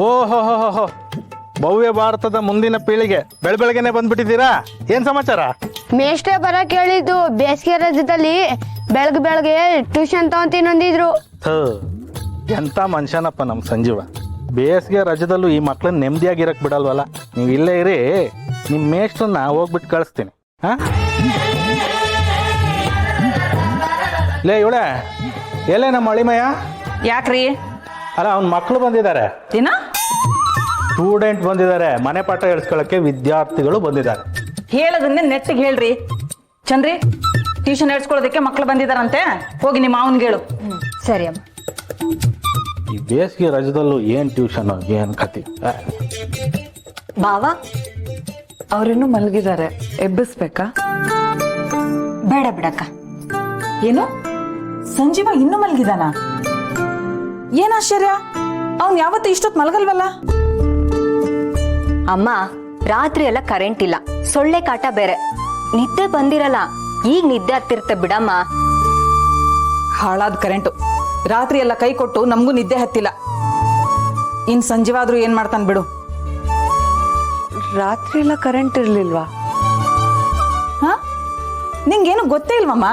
ಓಹೋ ಹೋ ಹೋ ಹೋ, ಭವ್ಯ ಭಾರತದ ಮುಂದಿನ ಪೀಳಿಗೆ ಬೆಳಬೆಳಗ್ಗೆನೆ ಬಂದ್ಬಿಟ್ಟಿದ್ದೀರಾ. ಏನ್ ಸಮಾಚಾರ? ಮೇಷ್ಟ್ರೆ ಬರಕ್ ಹೇಳಿದ್ದು. ಬೇಸಿಗೆ ರಜದಲ್ಲಿ ಬೆಳಗ್ಗೆ ಟ್ಯೂಷನ್ ತಗೊಂತೀನಿ ಅಂದಿದ್ರು. ಎಂತ ಮನುಷ್ಯನಪ್ಪ ನಮ್ ಸಂಜೀವ. ಬೇಸಿಗೆ ರಜದಲ್ಲೂ ಈ ಮಕ್ಳನ್ನ ನೆಮ್ಮದಿಯಾಗಿರಕ್ ಬಿಡಲ್ವಲ್ಲ. ನೀವು ಇಲ್ಲೇ ಇರಿ, ನಿಮ್ ಮೇಷ್ಟ್ರನ್ನ ಹೋಗ್ಬಿಟ್ಟು ಕಳಿಸ್ತೀನಿ. ಹಾ ಲೇ ಇವಳೆ ಎಲ್ಲೇ ನಮ್ಮ ಅಳಿಮಯ್ಯ? ಯಾಕ್ರಿ? ಅಲ್ಲ ಅವ್ನ ಮಕ್ಳು ಬಂದಿದ್ದಾರೆ, ದಿನ ಸ್ಟೂಡೆಂಟ್ ಬಂದಿದ್ದಾರೆ, ಮನೆ ಪಾಠ ಹೇಳ್ಸ್ಕೊಳಕ್ಕೆ ವಿದ್ಯಾರ್ಥಿಗಳು ಬಂದಿದ್ದಾರೆ. ಹೇಳದನ್ನೇ ನೆಟ್ಟಿಗೆ ಹೇಳ್ರಿ. ಚಂದ್ರಿ, ಟ್ಯೂಷನ್ ಹೇಳ್ಸ್ಕೊಳ್ಳೋದಕ್ಕೆ ಮಕ್ಳು ಬಂದಿದಾರಂತೆ, ಹೋಗಿ ನಿಮ್ಮ ಮಾವನ್ಗೆ ಹೇಳು. ಸರಿ ಅಮ್ಮ. ಈ ಬೇಸಿಗೆ ರಜದಲ್ಲೂ ಏನ್ ಟ್ಯೂಷನ್, ಏನ್ ಕತಿ. ಬಾವಾ, ಅವರಿನ್ನೂ ಮಲಗಿದ್ದಾರೆ, ಎಬ್ಬಿಸ್ಬೇಕಾ? ಬೇಡ ಬಿಡಕ್ಕ. ಏನು ಸಂಜೀವ ಇನ್ನೂ ಮಲಗಿದಾನ? ಏನ್ ಆಶ್ಚರ್ಯ, ಅವ್ನ್ ಯಾವತ್ತೂ ಇಷ್ಟೊತ್ತು ಮಲಗಲ್ವಲ್ಲ? ಅಮ್ಮ, ರಾತ್ರಿ ಎಲ್ಲ ಕರೆಂಟ್ ಇಲ್ಲ, ಸೊಳ್ಳೆ ಕಾಟ ಬೇರೆ, ನಿದ್ದೆ ಬಂದಿರಲ್ಲ. ಈಗ ನಿದ್ದೆ ಹತ್ತಿರುತ್ತೆ ಬಿಡಮ್ಮ. ಹಾಳಾದ ಕರೆಂಟು, ರಾತ್ರಿ ಎಲ್ಲ ಕೈ ಕೊಟ್ಟು ನಮಗೂ ನಿದ್ದೆ ಹತ್ತಿಲ್ಲ. ಇನ್ ಸಂಜೀವಾದ್ರೂ ಏನ್ ಮಾಡ್ತಾನೆ ಬಿಡು. ರಾತ್ರಿ ಎಲ್ಲ ಕರೆಂಟ್ ಇರ್ಲಿಲ್ವಾ? ಹಾ, ನಿಂಗೇನು ಗೊತ್ತೇ ಇಲ್ವಮ್ಮ?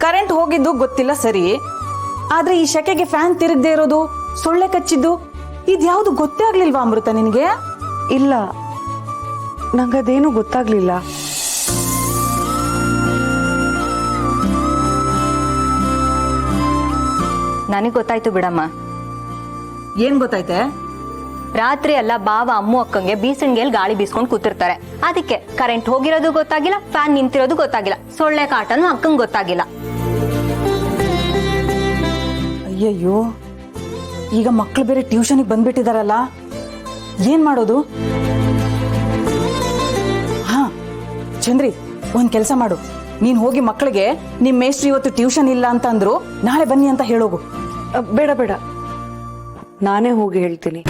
ಕರೆಂಟ್ ಹೋಗಿದ್ದು ಗೊತ್ತಿಲ್ಲ ಸರಿ, ಆದ್ರೆ ಈ ಶೆಕೆಗೆ ಫ್ಯಾನ್ ತಿರುಗದೆ ಇರೋದು, ಸೊಳ್ಳೆ ಕಚ್ಚಿದ್ದು, ಇದ್ಯಾವುದು ಗೊತ್ತೇ ಆಗ್ಲಿಲ್ವಾ ಅಮೃತ ನಿನಗೆ? ಇಲ್ಲ, ನಂಗದೇನು ಗೊತ್ತಾಗ್ಲಿಲ್ಲ. ನನಗೆ ಗೊತ್ತಾಯ್ತು ಬಿಡಮ್ಮ. ಏನ್ ಗೊತ್ತಾಯ್ತೆ? ರಾತ್ರಿ ಎಲ್ಲ ಬಾವ ಅಮ್ಮು ಅಕ್ಕಂಗೆ ಬೀಸಣಿಗೆಯಲ್ಲಿ ಗಾಳಿ ಬೀಸ್ಕೊಂಡು ಕೂತಿರ್ತಾರೆ. ಅದಕ್ಕೆ ಕರೆಂಟ್ ಹೋಗಿರೋದು ಗೊತ್ತಾಗಿಲ್ಲ, ಫ್ಯಾನ್ ನಿಂತಿರೋದು ಗೊತ್ತಾಗಿಲ್ಲ, ಸೊಳ್ಳೆ ಕಾಟನು ಅಕ್ಕಂಗೆ ಗೊತ್ತಾಗಿಲ್ಲ. ಅಯ್ಯಯ್ಯೋ, ಈಗ ಮಕ್ಳು ಬೇರೆ ಟ್ಯೂಷನ್ಗೆ ಬಂದ್ಬಿಟ್ಟಿದಾರಲ್ಲ, ಏನ್ ಮಾಡೋದು? ಹಾ ಚಂದ್ರಿ, ಒಂದ್ ಕೆಲಸ ಮಾಡು, ನೀನ್ ಹೋಗಿ ಮಕ್ಕಳಿಗೆ ನಿಮ್ ಮೇಷ್ಟ್ರಿ ಇವತ್ತು ಟ್ಯೂಷನ್ ಇಲ್ಲ ಅಂತ ಅಂದ್ರು, ನಾಳೆ ಬನ್ನಿ ಅಂತ ಹೇಳೋಗು. ಬೇಡ ಬೇಡ, ನಾನೇ ಹೋಗಿ ಹೇಳ್ತೀನಿ.